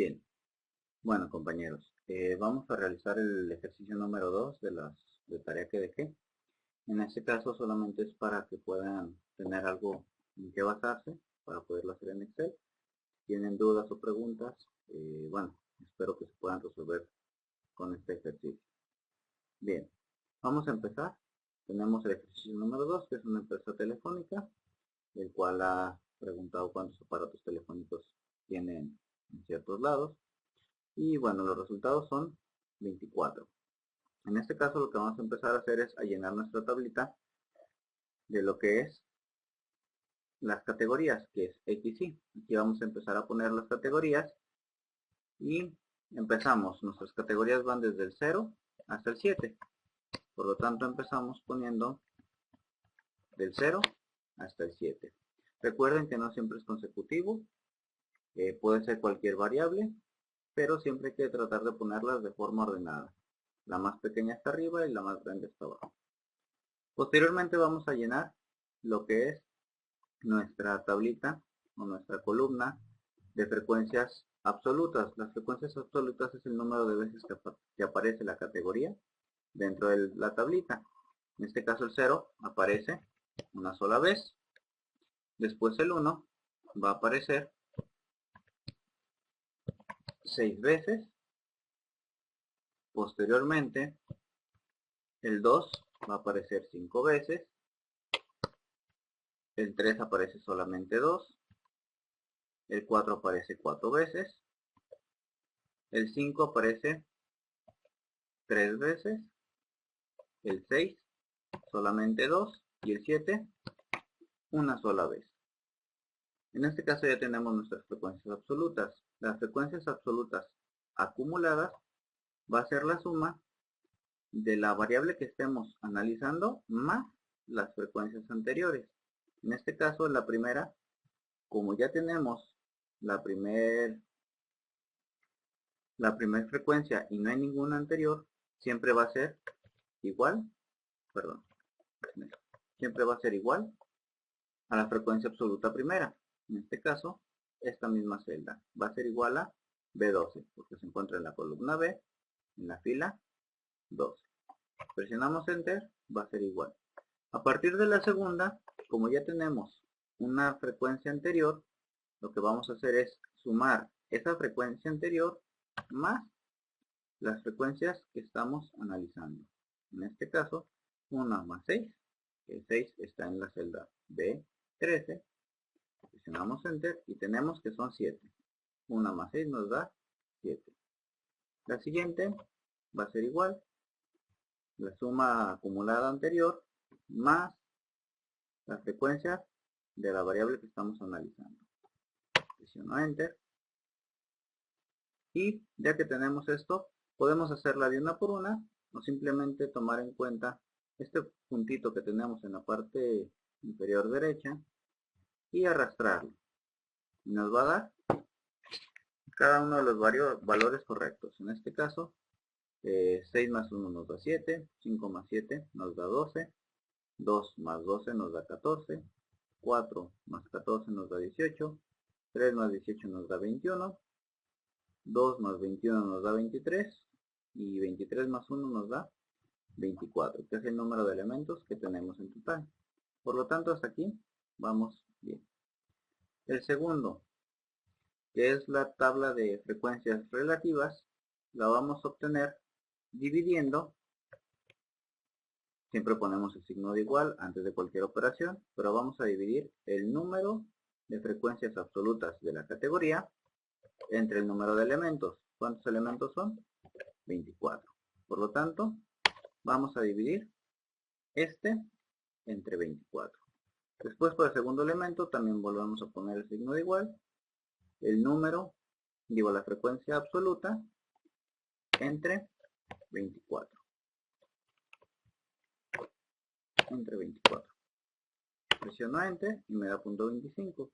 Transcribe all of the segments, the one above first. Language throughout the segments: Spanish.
Bien, bueno compañeros, vamos a realizar el ejercicio número 2 de tarea que dejé. En este caso solamente es para que puedan tener algo en qué basarse para poderlo hacer en Excel. Si tienen dudas o preguntas, bueno, espero que se puedan resolver con este ejercicio. Bien, vamos a empezar. Tenemos el ejercicio número 2, que es una empresa telefónica, el cual ha preguntado cuántos aparatos telefónicos tienen en ciertos lados. Y bueno, los resultados son 24. En este caso lo que vamos a empezar a hacer es a llenar nuestra tablita de lo que es las categorías, que es X, Y. Aquí vamos a empezar a poner las categorías y empezamos. Nuestras categorías van desde el 0 hasta el 7. Por lo tanto empezamos poniendo del 0 hasta el 7. Recuerden que no siempre es consecutivo, puede ser cualquier variable, pero siempre hay que tratar de ponerlas de forma ordenada. La más pequeña está arriba y la más grande está abajo. Posteriormente vamos a llenar lo que es nuestra tablita o nuestra columna de frecuencias absolutas. Las frecuencias absolutas es el número de veces que aparece la categoría dentro de la tablita. En este caso el 0 aparece una sola vez. Después el 1 va a aparecer 6 veces. Posteriormente el 2 va a aparecer 5 veces. El 3 aparece solamente 2. El 4 aparece 4 veces. El 5 aparece 3 veces. El 6 solamente 2. Y el 7 una sola vez. En este caso ya tenemos nuestras frecuencias absolutas. Las frecuencias absolutas acumuladas va a ser la suma de la variable que estemos analizando más las frecuencias anteriores. En este caso, la primera, como ya tenemos la primer frecuencia y no hay ninguna anterior, siempre va a ser igual, siempre va a ser igual a la frecuencia absoluta primera. En este caso, esta misma celda va a ser igual a B12, porque se encuentra en la columna B, en la fila 12. Presionamos Enter, va a ser igual. A partir de la segunda, como ya tenemos una frecuencia anterior, lo que vamos a hacer es sumar esa frecuencia anterior más las frecuencias que estamos analizando. En este caso, 1 más 6, el 6 está en la celda B13, presionamos Enter y tenemos que son 7. 1 más 6 nos da 7. La siguiente va a ser igual, la suma acumulada anterior más la frecuencia de la variable que estamos analizando. Presiono Enter. Y ya que tenemos esto, podemos hacerla de una por una o simplemente tomar en cuenta este puntito que tenemos en la parte inferior derecha y arrastrarlo. Y nos va a dar cada uno de los valores correctos. En este caso, 6 más 1 nos da 7, 5 más 7 nos da 12, 2 más 12 nos da 14, 4 más 14 nos da 18, 3 más 18 nos da 21, 2 más 21 nos da 23 y 23 más 1 nos da 24, que es el número de elementos que tenemos en total. Por lo tanto, hasta aquí vamos bien. El segundo, que es la tabla de frecuencias relativas, la vamos a obtener dividiendo. Siempre ponemos el signo de igual antes de cualquier operación, pero vamos a dividir el número de frecuencias absolutas de la categoría entre el número de elementos. ¿Cuántos elementos son? 24. Por lo tanto, vamos a dividir este entre 24. Después, por el segundo elemento, también volvemos a poner el signo de igual. El número, la frecuencia absoluta entre 24. Entre 24. Presiono Enter y me da punto 25.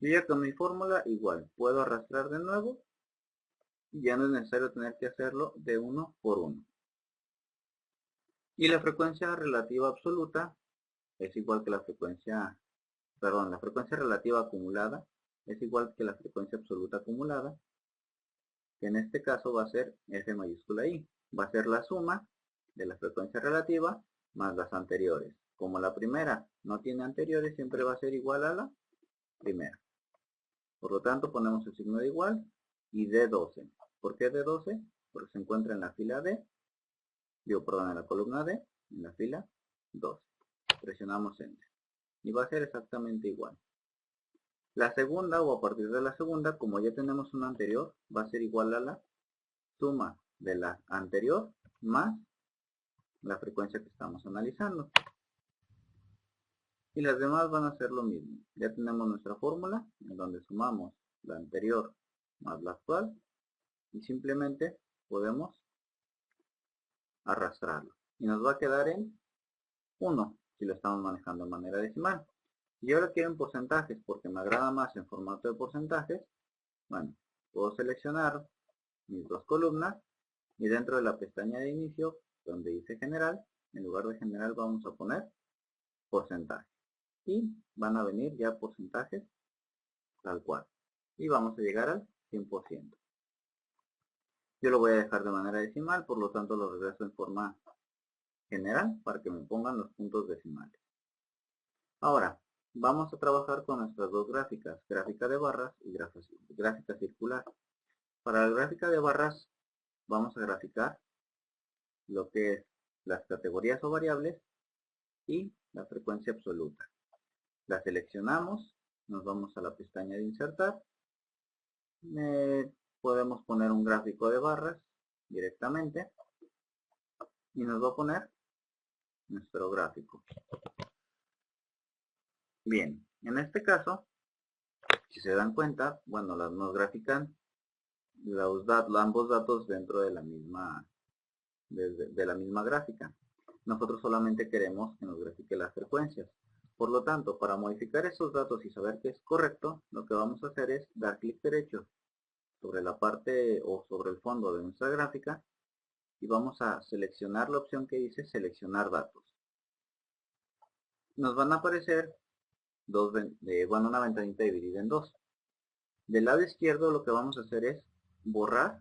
Yo ya con mi fórmula igual, puedo arrastrar de nuevo y ya no es necesario tener que hacerlo de uno por uno. Y la frecuencia relativa absoluta es igual que la frecuencia relativa acumulada es igual que la frecuencia absoluta acumulada. que en este caso va a ser F mayúscula I. Va a ser la suma de la frecuencia relativa más las anteriores. Como la primera no tiene anteriores, siempre va a ser igual a la primera. Por lo tanto, ponemos el signo de igual y D12. ¿Por qué D12? Porque se encuentra en la fila D, en la columna D, en la fila 12. Presionamos Enter. Y va a ser exactamente igual. La segunda, o a partir de la segunda, como ya tenemos una anterior, va a ser igual a la suma de la anterior más la frecuencia que estamos analizando. Y las demás van a ser lo mismo. Ya tenemos nuestra fórmula en donde sumamos la anterior más la actual y simplemente podemos arrastrarlo. Y nos va a quedar en 1 si lo estamos manejando de manera decimal. Si yo lo quiero en porcentajes porque me agrada más en formato de porcentajes, bueno, puedo seleccionar mis dos columnas y dentro de la pestaña de inicio donde dice general, en lugar de general vamos a poner porcentaje. Y van a venir ya porcentajes tal cual. Y vamos a llegar al 100%. Yo lo voy a dejar de manera decimal, por lo tanto lo regreso en forma general para que me pongan los puntos decimales. Ahora, vamos a trabajar con nuestras dos gráficas, gráfica de barras y gráfica circular. Para la gráfica de barras vamos a graficar lo que es las categorías o variables y la frecuencia absoluta. La seleccionamos, nos vamos a la pestaña de insertar, podemos poner un gráfico de barras directamente y nos va a poner nuestro gráfico. Bien, en este caso, si se dan cuenta, bueno, nos grafican ambos datos dentro de la misma gráfica. Nosotros solamente queremos que nos grafique las frecuencias. Por lo tanto, para modificar esos datos y saber que es correcto, lo que vamos a hacer es dar clic derecho sobre la parte o sobre el fondo de nuestra gráfica y vamos a seleccionar la opción que dice seleccionar datos. Nos van a aparecer una ventanita dividida en dos. Del lado izquierdo lo que vamos a hacer es borrar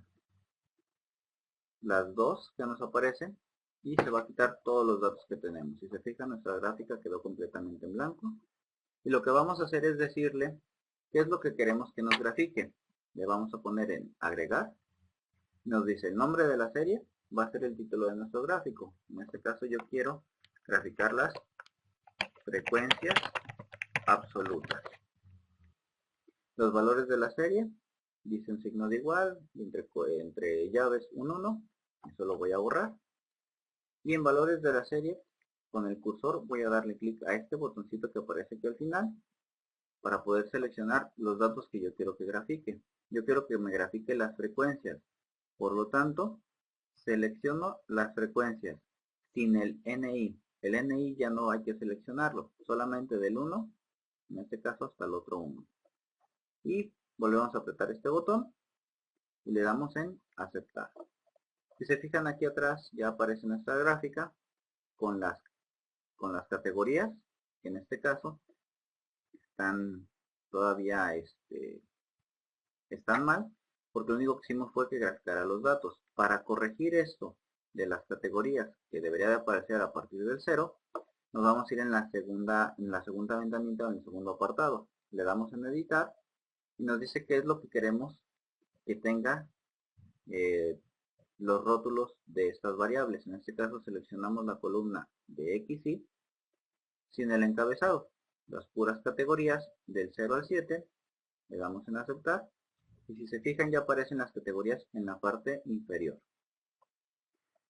las dos que nos aparecen y se va a quitar todos los datos que tenemos. Si se fijan, nuestra gráfica quedó completamente en blanco. Y lo que vamos a hacer es decirle qué es lo que queremos que nos grafique. Le vamos a poner en agregar. Nos dice el nombre de la serie, va a ser el título de nuestro gráfico. En este caso yo quiero graficar las frecuencias absolutas. Los valores de la serie, dice un signo de igual, entre llaves un 1, eso lo voy a borrar. Y en valores de la serie, con el cursor voy a darle clic a este botoncito que aparece aquí al final para poder seleccionar los datos que yo quiero que grafique. Yo quiero que me grafique las frecuencias. Por lo tanto, selecciono las frecuencias sin el NI. El NI ya no hay que seleccionarlo, solamente del 1, en este caso hasta el otro 1. Y volvemos a apretar este botón y le damos en aceptar. Si se fijan aquí atrás ya aparece nuestra gráfica con las categorías, que en este caso están todavía están mal, porque lo único que hicimos fue que graficara los datos. Para corregir esto de las categorías que debería de aparecer a partir del 0, nos vamos a ir en la segunda ventanita, en el segundo apartado. Le damos en editar y nos dice qué es lo que queremos que tenga los rótulos de estas variables. En este caso seleccionamos la columna de XY sin el encabezado, las puras categorías del 0 al 7, le damos en aceptar y si se fijan ya aparecen las categorías en la parte inferior.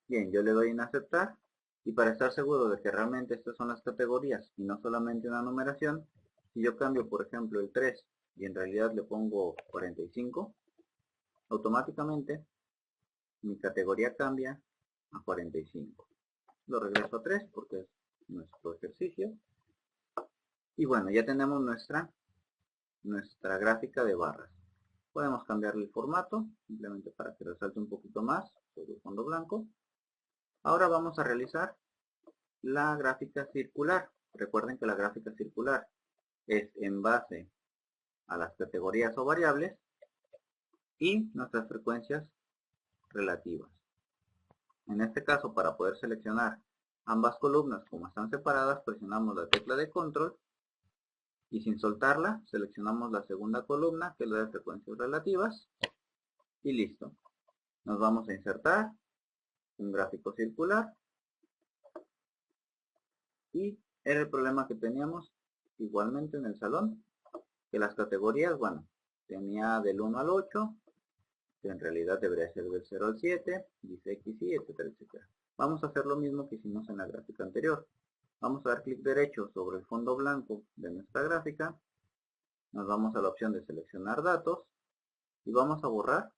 Bien, yo le doy en aceptar y para estar seguro de que realmente estas son las categorías y no solamente una numeración, si yo cambio por ejemplo el 3 y en realidad le pongo 45, automáticamente mi categoría cambia a 45. Lo regreso a 3 porque es nuestro ejercicio. Y bueno, ya tenemos nuestra gráfica de barras. Podemos cambiarle el formato, simplemente para que resalte un poquito más sobre el fondo blanco. Ahora vamos a realizar la gráfica circular. Recuerden que la gráfica circular es en base a las categorías o variables y nuestras frecuencias relativas. En este caso, para poder seleccionar ambas columnas como están separadas, presionamos la tecla de control y sin soltarla seleccionamos la segunda columna, que es la de frecuencias relativas, y listo. Nos vamos a insertar un gráfico circular y era el problema que teníamos igualmente en el salón, que las categorías, bueno, tenía del 1 al 8, que en realidad debería ser del 0 al 7, dice X y etcétera, etcétera. Vamos a hacer lo mismo que hicimos en la gráfica anterior. Vamos a dar clic derecho sobre el fondo blanco de nuestra gráfica, nos vamos a la opción de seleccionar datos y vamos a borrar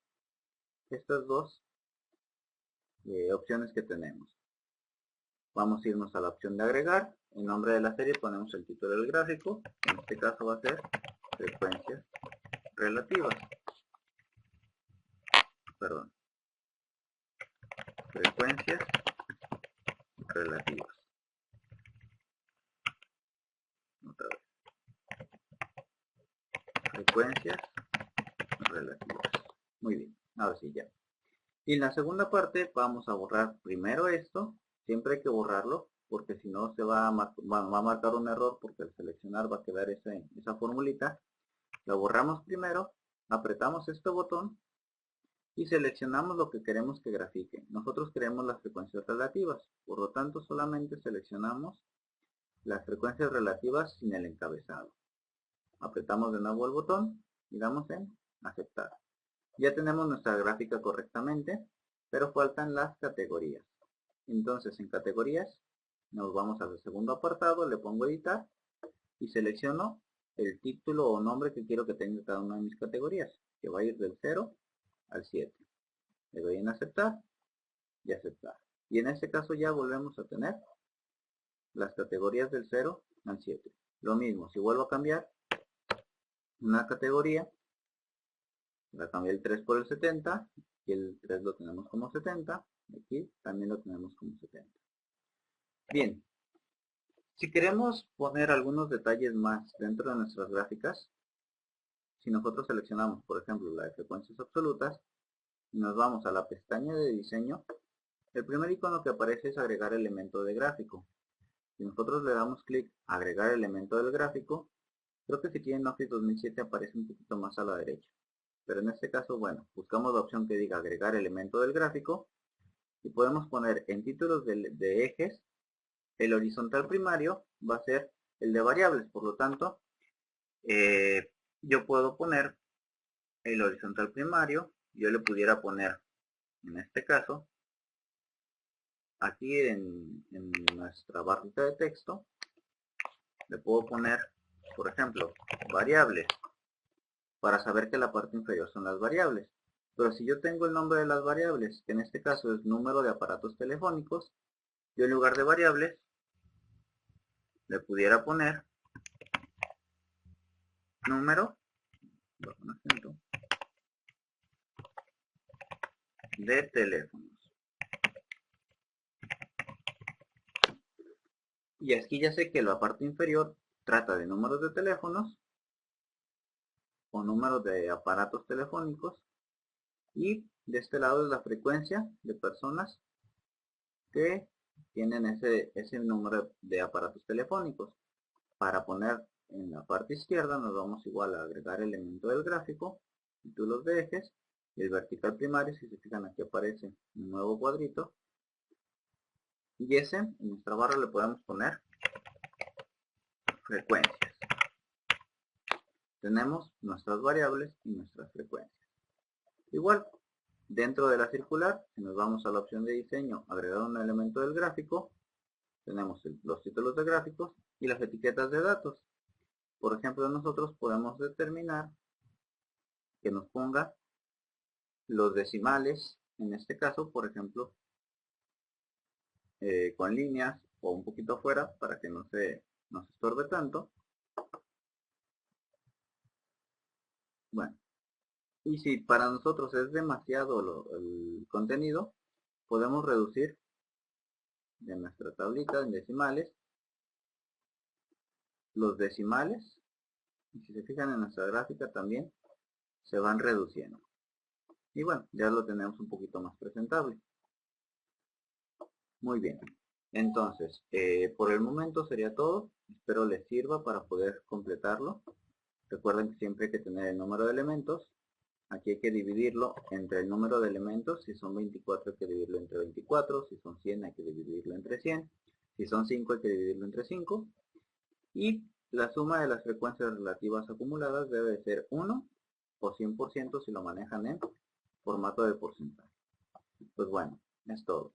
estas dos opciones que tenemos. Vamos a irnos a la opción de agregar, en nombre de la serie ponemos el título del gráfico, en este caso va a ser frecuencias relativas. Perdón. Frecuencias relativas. Otra vez. Frecuencias relativas. Muy bien, ahora sí ya. Y en la segunda parte vamos a borrar primero esto, siempre hay que borrarlo, porque si no se va a marcar un error, porque al seleccionar va a quedar esa formulita. Lo borramos primero, apretamos este botón y seleccionamos lo que queremos que grafique. Nosotros queremos las frecuencias relativas, por lo tanto solamente seleccionamos las frecuencias relativas sin el encabezado. Apretamos de nuevo el botón y damos en aceptar. Ya tenemos nuestra gráfica correctamente, pero faltan las categorías. Entonces en categorías nos vamos al segundo apartado, le pongo editar y selecciono el título o nombre que quiero que tenga cada una de mis categorías, que va a ir del 0 al 7. Le doy en aceptar y aceptar. Y en este caso ya volvemos a tener las categorías del 0 al 7. Lo mismo, si vuelvo a cambiar una categoría, la cambié el 3 por el 70, y el 3 lo tenemos como 70, aquí también lo tenemos como 70. Bien, si queremos poner algunos detalles más dentro de nuestras gráficas, si nosotros seleccionamos, por ejemplo, la de frecuencias absolutas, y nos vamos a la pestaña de diseño, el primer icono que aparece es agregar elemento de gráfico. Si nosotros le damos clic a agregar elemento del gráfico, creo que si tienen Office 2007 aparece un poquito más a la derecha. Pero en este caso, bueno, buscamos la opción que diga agregar elemento del gráfico y podemos poner en títulos de ejes, el horizontal primario va a ser el de variables, por lo tanto, yo puedo poner el horizontal primario, yo le pudiera poner, en este caso, aquí en nuestra barrita de texto, le puedo poner, por ejemplo, variables, para saber que la parte inferior son las variables. Pero si yo tengo el nombre de las variables, que en este caso es número de aparatos telefónicos, yo en lugar de variables, le pudiera poner número de teléfonos. Y aquí ya sé que la parte inferior trata de números de teléfonos o números de aparatos telefónicos, y de este lado es la frecuencia de personas que tienen ese número de aparatos telefónicos. Para poner en la parte izquierda nos vamos igual a agregar elemento del gráfico, títulos de ejes, y el vertical primario, si se fijan aquí aparece un nuevo cuadrito, y ese en nuestra barra le podemos poner frecuencias. Tenemos nuestras variables y nuestras frecuencias. Igual, dentro de la circular, si nos vamos a la opción de diseño, agregar un elemento del gráfico, tenemos los títulos de gráficos y las etiquetas de datos. Por ejemplo, nosotros podemos determinar que nos ponga los decimales, en este caso, por ejemplo, con líneas o un poquito afuera para que no se estorbe tanto. Bueno, y si para nosotros es demasiado el contenido, podemos reducir de nuestra tablita en decimales los decimales, y si se fijan en nuestra gráfica también se van reduciendo. Y bueno, ya lo tenemos un poquito más presentable. Muy bien. Entonces, por el momento sería todo. Espero les sirva para poder completarlo. Recuerden que siempre hay que tener el número de elementos. Aquí hay que dividirlo entre el número de elementos. Si son 24 hay que dividirlo entre 24. Si son 100 hay que dividirlo entre 100. Si son 5 hay que dividirlo entre 5. Y la suma de las frecuencias relativas acumuladas debe ser 1 o 100% si lo manejan en formato de porcentaje. Pues bueno, es todo.